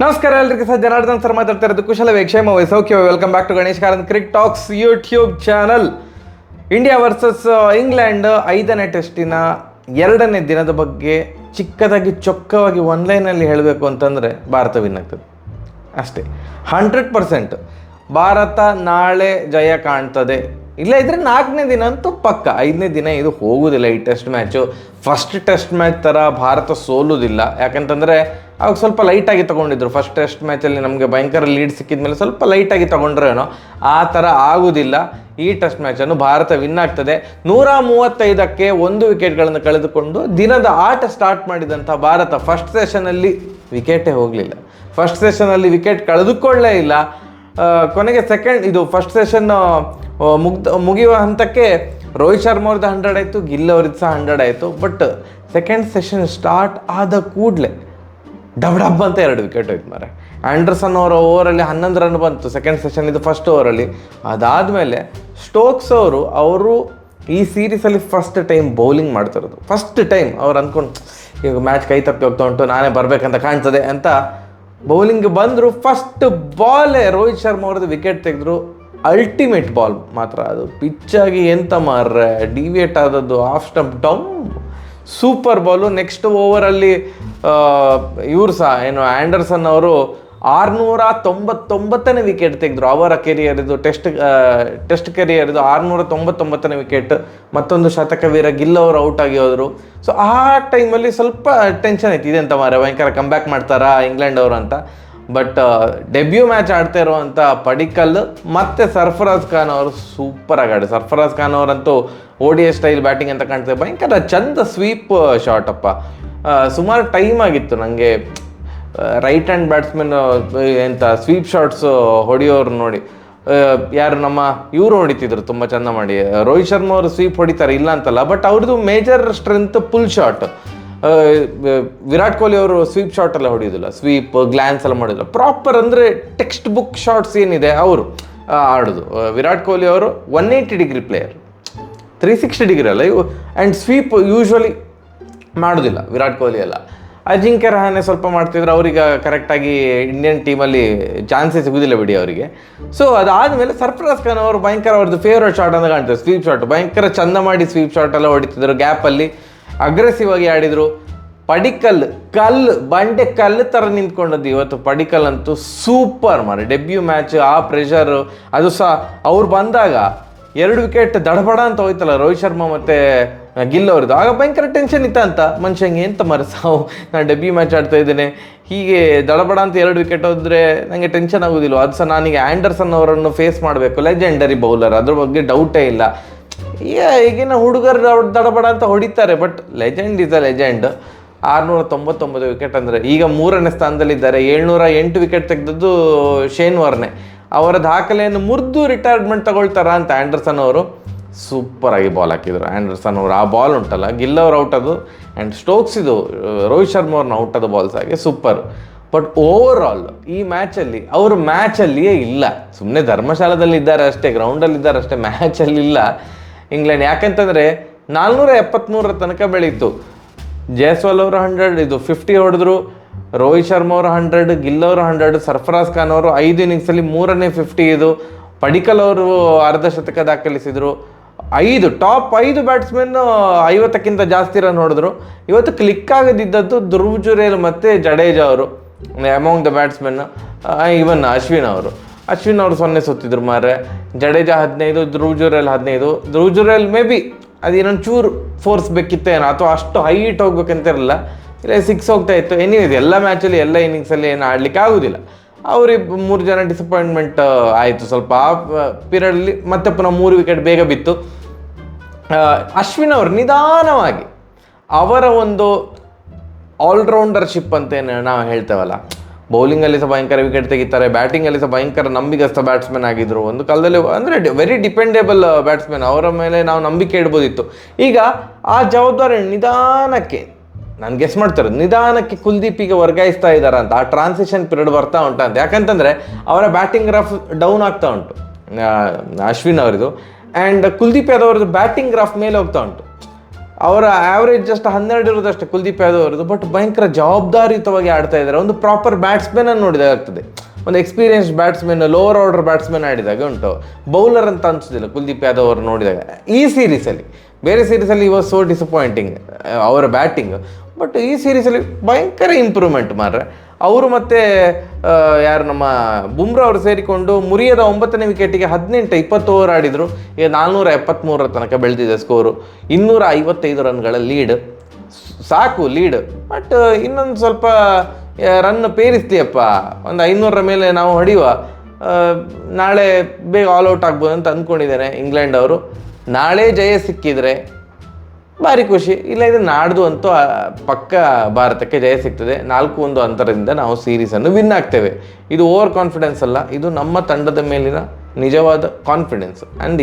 ನಮಸ್ಕಾರ ಎಲ್ರಿಗೂ sir, Janardhan sir ಮಾತಾಡ್ತಾ ಇರೋದು. ಕುಶಲವೇ, ಕ್ಷೇಮವೇ, ಸೌಖ್ಯವೇ. Welcome back to Ganesh Karanth cricket talks YouTube channel. India versus England 5ನೇ ಟೆಸ್ಟಿನ 2ನೇ ದಿನದ ಬಗ್ಗೆ ಚಿಕ್ಕದಾಗಿ ಚೊಕ್ಕವಾಗಿ ಒನ್ಲೈನಲ್ಲಿ ಹೇಳಬೇಕು ಅಂತಂದರೆ ಭಾರತ ವಿನ್ ಆಗ್ತದೆ ಅಷ್ಟೇ. 100% ಭಾರತ ನಾಳೆ ಜಯ ಕಾಣ್ತದೆ. ಇಲ್ಲ ಇದ್ರೆ 4ನೇ ದಿನ ಅಂತೂ ಪಕ್ಕ. 5ನೇ ದಿನ ಇದು ಹೋಗುವುದಿಲ್ಲ. ಈ test match first test match ಥರ ಭಾರತ ಸೋಲುವುದಿಲ್ಲ. ಯಾಕಂತಂದರೆ ಅವಾಗ ಸ್ವಲ್ಪ ಲೈಟಾಗಿ ತೊಗೊಂಡಿದ್ರು. ಫಸ್ಟ್ ಟೆಸ್ಟ್ ಮ್ಯಾಚಲ್ಲಿ ನಮಗೆ ಭಯಂಕರ ಲೀಡ್ ಸಿಕ್ಕಿದ ಮೇಲೆ ಸ್ವಲ್ಪ ಲೈಟಾಗಿ ತೊಗೊಂಡ್ರೇನೋ, ಆ ಥರ ಆಗೋದಿಲ್ಲ. ಈ ಟೆಸ್ಟ್ ಮ್ಯಾಚನ್ನು ಭಾರತ ವಿನ್ ಆಗ್ತದೆ. 135ಕ್ಕೆ 1 ವಿಕೆಟ್ಗಳನ್ನು ಕಳೆದುಕೊಂಡು ದಿನದ ಆಟ ಸ್ಟಾರ್ಟ್ ಮಾಡಿದಂಥ ಭಾರತ ಫಸ್ಟ್ ಸೆಷನಲ್ಲಿ ವಿಕೆಟೇ ಹೋಗಲಿಲ್ಲ. ಫಸ್ಟ್ ಸೆಷನಲ್ಲಿ ವಿಕೆಟ್ ಕಳೆದುಕೊಳ್ಳೇ ಇಲ್ಲ. ಕೊನೆಗೆ ಫಸ್ಟ್ ಸೆಷನ್ ಮುಗಿಯುವ ಹಂತಕ್ಕೆ ರೋಹಿತ್ ಶರ್ಮಾ ಅವ್ರದ್ದು 100 ಆಯಿತು, ಗಿಲ್ ಅವ್ರದ್ದು ಸಹ 100 ಆಯಿತು. ಬಟ್ ಸೆಕೆಂಡ್ ಸೆಷನ್ ಸ್ಟಾರ್ಟ್ ಆದ ಕೂಡಲೇ ಡಬ್ ಅಂತ 2 ವಿಕೆಟ್ ಹೋಯ್ತು ಮಾರೆ. ಆ್ಯಂಡರ್ಸನ್ ಅವರ ಓವರಲ್ಲಿ 11 ರನ್ ಬಂತು ಸೆಕೆಂಡ್ ಸೆಷನ್, ಇದು ಫಸ್ಟ್ ಓವರಲ್ಲಿ. ಅದಾದಮೇಲೆ ಸ್ಟೋಕ್ಸ್ ಅವರು ಈ ಸೀರೀಸಲ್ಲಿ ಫಸ್ಟ್ ಟೈಮ್ ಬೌಲಿಂಗ್ ಮಾಡ್ತಿರೋದು. ಫಸ್ಟ್ ಟೈಮ್ ಅವ್ರು ಅಂದ್ಕೊಂಡು ಈಗ ಮ್ಯಾಚ್ ಕೈ ತಪ್ಪಿ ಹೋಗ್ತಾ ಉಂಟು, ನಾನೇ ಬರಬೇಕಂತ ಕಾಣ್ತದೆ ಅಂತ ಬೌಲಿಂಗ್ ಬಂದರು. ಫಸ್ಟ್ ಬಾಲೇ ರೋಹಿತ್ ಶರ್ಮಾ ಅವ್ರದ್ದು ವಿಕೆಟ್ ತೆಗೆದ್ರು. ಅಲ್ಟಿಮೇಟ್ ಬಾಲ್ ಮಾತ್ರ ಅದು, ಪಿಚ್ಚಾಗಿ ಎಂತ ಮಾರ್ರೆ, ಡಿವಿಯೇಟ್ ಆದದ್ದು, off stump down, super ball. Next ಓವರಲ್ಲಿ ಇವರು ಸಹ ಆ್ಯಂಡರ್ಸನ್ ಅವರು 699ನೇ ವಿಕೆಟ್ ತೆಗೆದ್ರು. ಅವರ ಕೆರಿಯರ್ದು ಟೆಸ್ಟ್ ಕೆರಿಯರ್ದು 699ನೇ ವಿಕೆಟ್. ಮತ್ತೊಂದು ಶತಕವೀರ ಗಿಲ್ ಅವರು ಔಟ್ ಆಗಿ ಹೋದರು. ಸೊ ಆ ಟೈಮಲ್ಲಿ ಸ್ವಲ್ಪ ಟೆನ್ಷನ್ ಆಯ್ತು, ಇದೆಂತ ಮಾರೆ ಭಯಂಕರ ಕಂಬ್ಯಾಕ್ ಮಾಡ್ತಾರಾ ಇಂಗ್ಲೆಂಡ್ ಅವರು ಅಂತ. ಬಟ್ ಡೆಬ್ಯೂ ಮ್ಯಾಚ್ ಆಡ್ತಾ ಇರುವಂಥ ಪಡಿಕ್ಕಲ್ ಮತ್ತು ಸರ್ಫರಾಜ್ ಖಾನ್ ಅವರು ಸೂಪರಾಗಿ ಆಡಿ. ಸರ್ಫರಾಜ್ ಖಾನ್ ಅವರಂತೂ ODI ಸ್ಟೈಲ್ ಬ್ಯಾಟಿಂಗ್ ಅಂತ ಕಾಣ್ತದೆ. ಭಯಂಕರ ಚಂದ ಸ್ವೀಪ್ ಶಾಟ್ ಅಪ್ಪ. ಸುಮಾರು ಟೈಮ್ ಆಗಿತ್ತು ನನಗೆ ರೈಟ್ ಹ್ಯಾಂಡ್ ಬ್ಯಾಟ್ಸ್ಮನ್ ಎಂತ ಸ್ವೀಪ್ ಶಾಟ್ಸು ಹೊಡೆಯೋರು ನೋಡಿ. ಯಾರು ನಮ್ಮ ಇವರು ಹೊಡಿತಿದ್ರು ತುಂಬ ಚೆಂದ ಮಾಡಿ. ರೋಹಿತ್ ಶರ್ಮಾ ಅವರು ಸ್ವೀಪ್ ಹೊಡಿತಾರೆ ಇಲ್ಲ ಅಂತಲ್ಲ, ಬಟ್ ಅವ್ರದ್ದು major strength pull shot. Virat Kohli ಅವರು ಸ್ವೀಪ್ ಶಾಟ್ ಎಲ್ಲ ಹೊಡೆಯೋದಿಲ್ಲ, ಸ್ವೀಪ್ ಗ್ಲಾನ್ಸ್ ಎಲ್ಲ ಮಾಡೋದಿಲ್ಲ. ಪ್ರಾಪರ್ ಅಂದರೆ ಟೆಕ್ಸ್ಟ್ ಬುಕ್ ಶಾಟ್ಸ್ ಏನಿದೆ ಅವರು ಆಡೋದು. ವಿರಾಟ್ ಕೊಹ್ಲಿ ಅವರು 180 ಡಿಗ್ರಿ ಪ್ಲೇಯರ್, 360 ಡಿಗ್ರಿ ಅಲ್ಲ ಇವು. ಆ್ಯಂಡ್ ಸ್ವೀಪ್ ಯೂಶ್ವಲಿ ಮಾಡೋದಿಲ್ಲ ವಿರಾಟ್ ಕೊಹ್ಲಿ ಎಲ್ಲ. ಅಜಿಂಕ್ಯ ರಹಾನೆ ಸ್ವಲ್ಪ ಮಾಡ್ತಿದ್ರು. ಅವ್ರಿಗೆ ಕರೆಕ್ಟಾಗಿ ಇಂಡಿಯನ್ ಟೀಮಲ್ಲಿ ಚಾನ್ಸೇ ಸಿಗೋದಿಲ್ಲ ಬಿಡಿ ಅವರಿಗೆ. ಸೊ ಅದಾದಮೇಲೆ ಸರ್ಫರಾಜ್ ಖಾನ್ ಅವರು ಭಯಂಕರ ಅವ್ರದ್ದು ಫೇವ್ರೇಟ್ ಶಾಟ್ ಅಂತ ಕಾಣ್ತದೆ ಸ್ವೀಪ್ ಶಾಟ್. ಭಯಂಕರ ಚಂದ ಮಾಡಿ ಸ್ವೀಪ್ ಶಾಟ್ ಎಲ್ಲ ಹೊಡಿತಿದ್ರು. ಗ್ಯಾಪಲ್ಲಿ ಅಗ್ರೆಸಿವ್ ಆಗಿ ಆಡಿದರು. ಪಡಿಕ್ಕಲ್ ಬಂಡೆ ಕಲ್ಲು ಥರ ನಿಂತ್ಕೊಂಡದ್ದು ಇವತ್ತು. ಪಡಿಕ್ಕಲ್ ಅಂತೂ ಸೂಪರ್ ಮಾರೆ. ಡೆಬ್ಯೂ ಮ್ಯಾಚ್, ಆ ಪ್ರೆಷರು, ಅದು ಸಹ ಅವ್ರು ಬಂದಾಗ 2 ವಿಕೆಟ್ ದಡಬಡ ಅಂತ ಹೋಯ್ತಲ್ಲ ರೋಹಿತ್ ಶರ್ಮಾ ಮತ್ತು ಗಿಲ್ ಅವ್ರದ್ದು. ಆಗ ಭಯಂಕರ ಟೆನ್ಷನ್ ಇತ್ತ ಅಂತ ಮನುಷ್ಯಂಗೆ, ಎಂತ ಮರೆ ಸಾವು, ನಾನು ಡೆಬ್ಯೂ ಮ್ಯಾಚ್ ಆಡ್ತಾ ಇದ್ದೇನೆ, ಹೀಗೆ ದಡಬಡ ಅಂತ 2 ವಿಕೆಟ್ ಹೋದರೆ ನನಗೆ ಟೆನ್ಷನ್ ಆಗೋದಿಲ್ಲ. ಅದು ಸಹ ನಾನೀಗ ಆ್ಯಂಡರ್ಸನ್ ಅವರನ್ನು ಫೇಸ್ ಮಾಡಬೇಕು, ಲೆಜೆಂಡರಿ ಬೌಲರ್, ಅದ್ರ ಬಗ್ಗೆ ಡೌಟೇ ಇಲ್ಲ. ಈಗಿನ ಹುಡುಗರು ದಡಬಡ ಅಂತ ಹೊಡಿತಾರೆ, but legend is a legend. 699 wicket ಅಂದರೆ ಈಗ 3ನೇ ಸ್ಥಾನದಲ್ಲಿದ್ದಾರೆ. 708 ವಿಕೆಟ್ ತೆಗೆದದ್ದು ಶೇನ್ ವಾರ್ನೆ. ಅವರ ದಾಖಲೆಯನ್ನು ಮುರಿದು ರಿಟೈರ್ಮೆಂಟ್ ತಗೊಳ್ತಾರ ಅಂತ ಆ್ಯಂಡರ್ಸನ್ ಅವರು ಸೂಪರಾಗಿ ಬಾಲ್ ಹಾಕಿದರು. ಆ್ಯಂಡರ್ಸನ್ ಅವರು ಆ ಬಾಲ್ ಉಂಟಲ್ಲ, ಗಿಲ್ ಅವ್ರು ಔಟ್ ಅದು, ಆ್ಯಂಡ್ ಸ್ಟೋಕ್ಸ್ ಇದು ರೋಹಿತ್ ಶರ್ಮಾ ಅವ್ರನ್ನ ಔಟ್ ಆದ ಬಾಲ್ಸ್ ಆಗಿ ಸೂಪರ್. ಬಟ್ ಓವರ್ ಆಲ್ ಈ ಮ್ಯಾಚಲ್ಲಿ ಅವರು ಮ್ಯಾಚಲ್ಲಿಯೇ ಇಲ್ಲ, ಸುಮ್ಮನೆ ಧರ್ಮಶಾಲದಲ್ಲಿ ಇದ್ದಾರೆ ಅಷ್ಟೇ, ಗ್ರೌಂಡಲ್ಲಿ ಇದ್ದಾರೆ ಅಷ್ಟೇ, ಮ್ಯಾಚಲ್ಲಿ ಇಲ್ಲ ಇಂಗ್ಲೆಂಡ್. ಯಾಕಂತಂದರೆ 473 ತನಕ ಬೆಳೀತು. ಜೈಸ್ವಾಲ್ ಅವರು 100, 50 ಹೊಡೆದ್ರು. ರೋಹಿತ್ ಶರ್ಮಾ ಅವರು 100, ಗಿಲ್ ಅವರು 100, ಸರ್ಫರಾಜ್ ಖಾನ್ ಅವರು 5 ಇನ್ನಿಂಗ್ಸಲ್ಲಿ 3ನೇ 50 ಇದು. ಪಡಿಕ್ಕಲ್ ಅವರು ಅರ್ಧ ಶತಕ ದಾಖಲಿಸಿದರು. ಟಾಪ್ 5 ಬ್ಯಾಟ್ಸ್ಮನ್ 50ಕ್ಕಿಂತ ಜಾಸ್ತಿ ರನ್ ಹೊಡೆದ್ರು. ಇವತ್ತು ಕ್ಲಿಕ್ ಆಗದಿದ್ದದ್ದು ಧ್ರುವ್ ಜುರೇಲ್ ಮತ್ತು ಜಡೇಜಾ ಅವರು ಅಮಾಂಗ್ ದ ಬ್ಯಾಟ್ಸ್ಮನ್. ಇವನ್ ಅಶ್ವಿನ್ ಅವರು 0 ಸುತ್ತಿದ್ರು ಮಾರೆ. ಜಡೇಜಾ 15, ಧ್ರುವ್ ಜುರೇಲ್ 15. ಧ್ರುವ್ ಜುರೇಲ್ ಮೇ ಬಿ ಅದು ಇನ್ನೊಂದು ಚೂರು ಫೋರ್ಸ್ ಬೇಕಿತ್ತೇನೋ, ಅಥವಾ ಅಷ್ಟು ಹೈಟ್ ಹೋಗ್ಬೇಕಂತ ಇರಲಿಲ್ಲ, ಇಲ್ಲ 6 ಹೋಗ್ತಾ ಇತ್ತು. ಎನಿವೇಸ್ ಎಲ್ಲ ಮ್ಯಾಚಲ್ಲಿ ಎಲ್ಲ ಇನ್ನಿಂಗ್ಸಲ್ಲಿ ಏನು ಆಡಲಿಕ್ಕೆ ಆಗೋದಿಲ್ಲ. ಅವ್ರಿಗೆ 3 ಜನ ಡಿಸಪಾಯಿಂಟ್ಮೆಂಟ್ ಆಯಿತು ಸ್ವಲ್ಪ ಆ ಪೀರಿಯಡಲ್ಲಿ. ಮತ್ತೆ ಪುನಃ 3 ವಿಕೆಟ್ ಬೇಗ ಬಿತ್ತು. ಅಶ್ವಿನ್ ಅವರು ನಿಧಾನವಾಗಿ ಅವರ ಒಂದು ಆಲ್ರೌಂಡರ್ಶಿಪ್ ಅಂತೇನು ನಾವು ಹೇಳ್ತೇವಲ್ಲ, ಬೌಲಿಂಗಲ್ಲಿ ಸಹ ಭಯಂಕರ ವಿಕೆಟ್ ತೆಗಿತಾರೆ, ಬ್ಯಾಟಿಂಗಲ್ಲಿ ಸಹ ಭಯಂಕರ ನಂಬಿಗಸ್ತ ಬ್ಯಾಟ್ಸ್ಮನ್ ಆಗಿದ್ದರು ಒಂದು ಕಾಲದಲ್ಲಿ. ಅಂದರೆ ವೆರಿ ಡಿಪೆಂಡೇಬಲ್ ಬ್ಯಾಟ್ಸ್ಮನ್, ಅವರ ಮೇಲೆ ನಾವು ನಂಬಿಕೆ ಇಡ್ಬೋದಿತ್ತು. ಈಗ ಆ ಜವಾಬ್ದಾರಿ ನಿಧಾನಕ್ಕೆ, ನಾನು ಗೆಸ್ ಮಾಡ್ತಾರೆ, ನಿಧಾನಕ್ಕೆ ಕುಲ್ದೀಪಿಗೆ ವರ್ಗಾಯಿಸ್ತಾ ಇದ್ದಾರೆ ಅಂತ. ಆ ಟ್ರಾನ್ಸಿಷನ್ ಪೀರಿಯಡ್ ಬರ್ತಾ ಉಂಟಂತ. ಯಾಕಂತಂದರೆ ಅವರ ಬ್ಯಾಟಿಂಗ್ ಗ್ರಾಫ್ ಡೌನ್ ಆಗ್ತಾ ಉಂಟು ಅಶ್ವಿನ್ ಅವರದು, ಆ್ಯಂಡ್ ಕುಲ್ದೀಪ್ ಯಾದವ್ ಅವ್ರದ್ದು ಬ್ಯಾಟಿಂಗ್ ಗ್ರಾಫ್ ಮೇಲೆ ಹೋಗ್ತಾ ಉಂಟು. ಅವರ ಆ್ಯಾವ್ರೇಜ್ ಜಸ್ಟ್ 12 ಇರೋದಷ್ಟೇ ಕುಲ್ದೀಪ್ ಯಾದವ್ ಅವರದು, ಬಟ್ ಭಯಂಕರ ಜವಾಬ್ದಾರಿಯುತವಾಗಿ ಆಡ್ತಾ ಇದ್ದಾರೆ. ಒಂದು ಪ್ರಾಪರ್ ಬ್ಯಾಟ್ಸ್ಮನ್ ನೋಡಿದಾಗ್ತದೆ, ಒಂದು experienced batsman, lower order batsman ಆಡಿದಾಗ ಉಂಟು, ಬೌಲರ್ ಅಂತ ಅನಿಸೋದಿಲ್ಲ ಕುಲ್ದೀಪ್ ಯಾದವ್ ಅವರು ನೋಡಿದಾಗ. ಈ ಸೀರೀಸಲ್ಲಿ, ಬೇರೆ ಸೀರೀಸಲ್ಲಿ ವಾಸ್ ಸೋ ಡಿಸಪಾಯಿಂಟಿಂಗ್ ಅವರ ಬ್ಯಾಟಿಂಗ್, ಬಟ್ ಈ ಸೀರೀಸಲ್ಲಿ ಭಯಂಕರ ಇಂಪ್ರೂವ್ಮೆಂಟ್ ಮಾರ್ರೆ. ಅವರು ಮತ್ತು ಯಾರು ನಮ್ಮ ಬುಮ್ರಾ ಅವರು ಸೇರಿಕೊಂಡು ಮುರಿಯದ 9ನೇ ವಿಕೆಟಿಗೆ 18-20 ಓವರ್ ಆಡಿದರು. ಈಗ 473 ತನಕ ಬೆಳೆದಿದೆ ಸ್ಕೋರು, 255 ರನ್ಗಳ ಲೀಡ್. ಸಾಕು ಲೀಡ್, ಬಟ್ ಇನ್ನೊಂದು ಸ್ವಲ್ಪ ರನ್ ಪೇರಿಸ್ಲಿಯಪ್ಪ, ಒಂದು 500ರ ಮೇಲೆ ನಾವು ಹೊಡೆಯುವ, ನಾಳೆ ಬೇಗ ಆಲ್ ಔಟ್ ಆಗ್ಬೋದು ಅಂತ ಅಂದ್ಕೊಂಡಿದ್ದೇನೆ ಇಂಗ್ಲೆಂಡ್ ಅವರು. ನಾಳೆ ಜಯ ಸಿಕ್ಕಿದರೆ ಭಾರಿ ಖುಷಿ, ಇಲ್ಲ ಇದು ನಾಡ್ದು ಅಂತೂ ಪಕ್ಕ ಭಾರತಕ್ಕೆ ಜಯ ಸಿಗ್ತದೆ. 4-1 ಅಂತರದಿಂದ ನಾವು ಸೀರೀಸನ್ನು ವಿನ್ ಆಗ್ತೇವೆ. ಇದು ಓವರ್ ಕಾನ್ಫಿಡೆನ್ಸ್ ಅಲ್ಲ, ಇದು ನಮ್ಮ ತಂಡದ ಮೇಲಿನ ನಿಜವಾದ ಕಾನ್ಫಿಡೆನ್ಸ್. ಆ್ಯಂಡ್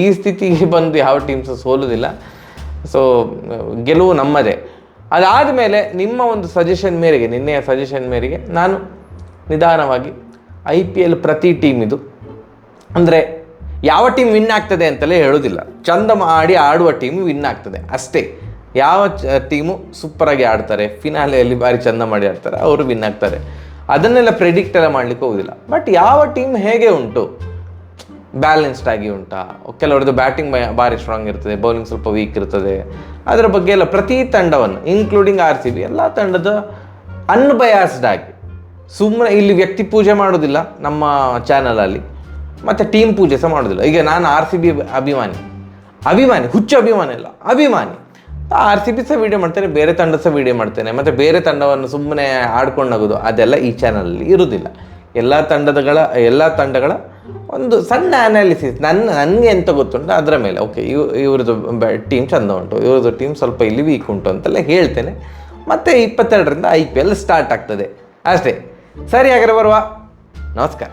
ಈ ಸ್ಥಿತಿಗೆ ಬಂದು ಯಾವ ಟೀಮ್ಸ್ ಸೋಲುವುದಿಲ್ಲ. ಸೊ ಗೆಲುವು ನಮ್ಮದೇ. ಅದಾದಮೇಲೆ ನಿಮ್ಮ ಒಂದು ಸಜೆಷನ್ ಮೇರೆಗೆ, ನಿನ್ನೆಯ ಸಜೆಷನ್ ಮೇರೆಗೆ ನಾನು ನಿಧಾನವಾಗಿ IPL ಪ್ರತಿ ಟೀಮ್ ಇದು ಅಂದರೆ ಯಾವ ಟೀಮ್ ವಿನ್ ಆಗ್ತದೆ ಅಂತಲೇ ಹೇಳೋದಿಲ್ಲ, ಚಂದ ಮಾಡಿ ಆಡುವ ಟೀಮ್ ವಿನ್ ಆಗ್ತದೆ ಅಷ್ಟೇ. ಯಾವ ಟೀಮು ಸೂಪರಾಗಿ ಆಡ್ತಾರೆ, ಫಿನಾಲೆಯಲ್ಲಿ ಭಾರಿ ಚಂದ ಮಾಡಿ ಆಡ್ತಾರೆ, ಅವರು ವಿನ್ ಆಗ್ತಾರೆ. ಅದನ್ನೆಲ್ಲ ಪ್ರೆಡಿಕ್ಟ್ ಎಲ್ಲ ಮಾಡಲಿಕ್ಕೆ ಹೋಗೋದಿಲ್ಲ. ಬಟ್ ಯಾವ ಟೀಮ್ ಹೇಗೆ ಉಂಟು, ಬ್ಯಾಲೆನ್ಸ್ಡ್ ಆಗಿ ಉಂಟಾ, ಕೆಲವರದ್ದು ಬ್ಯಾಟಿಂಗ್ ಭಾರಿ ಸ್ಟ್ರಾಂಗ್ ಇರ್ತದೆ, ಬೌಲಿಂಗ್ ಸ್ವಲ್ಪ ವೀಕ್ ಇರ್ತದೆ, ಅದರ ಬಗ್ಗೆ ಎಲ್ಲ ಪ್ರತಿ ತಂಡವನ್ನು ಇನ್ಕ್ಲೂಡಿಂಗ್ RCB ಎಲ್ಲ ತಂಡದ ಅನ್ಬಯಾಸ್ಡ್ ಆಗಿ, ಸುಮ್ಮನೆ ಇಲ್ಲಿ ವ್ಯಕ್ತಿ ಪೂಜೆ ಮಾಡೋದಿಲ್ಲ ನಮ್ಮ ಚಾನಲಲ್ಲಿ, ಮತ್ತು ಟೀಮ್ ಪೂಜೆ ಸಹ ಮಾಡೋದಿಲ್ಲ. ಈಗ ನಾನು RCB ಅಭಿಮಾನಿ ಹುಚ್ಚು ಅಭಿಮಾನಿ ಇಲ್ಲ, ಅಭಿಮಾನಿ. RCB ಸಹ ವೀಡಿಯೋ ಮಾಡ್ತೇನೆ, ಬೇರೆ ತಂಡ ಸಹ ವೀಡಿಯೋ ಮಾಡ್ತೇನೆ, ಮತ್ತು ಬೇರೆ ತಂಡವನ್ನು ಸುಮ್ಮನೆ ಆಡ್ಕೊಂಡಾಗೋದು ಅದೆಲ್ಲ ಈ ಚಾನಲಲ್ಲಿ ಇರೋದಿಲ್ಲ. ಎಲ್ಲ ತಂಡಗಳ ಒಂದು ಸಣ್ಣ ಅನಾಲಿಸಿಸ್, ನನಗೆ ಎಂತ ಗೊತ್ತುಂಟು ಅದರ ಮೇಲೆ, ಓಕೆ ಇವ್ರದ್ದು ಟೀಮ್ ಚಂದ ಉಂಟು, ಇವ್ರದ್ದು ಟೀಮ್ ಸ್ವಲ್ಪ ಇಲ್ಲಿ ವೀಕ್ ಉಂಟು ಅಂತೆಲ್ಲ ಹೇಳ್ತೇನೆ. ಮತ್ತು 22ರಿಂದ IPL ಸ್ಟಾರ್ಟ್ ಆಗ್ತದೆ ಅಷ್ಟೇ. ಸರಿ, ಹಾಗಾದ್ರೆ ಬರುವ. ನಮಸ್ಕಾರ.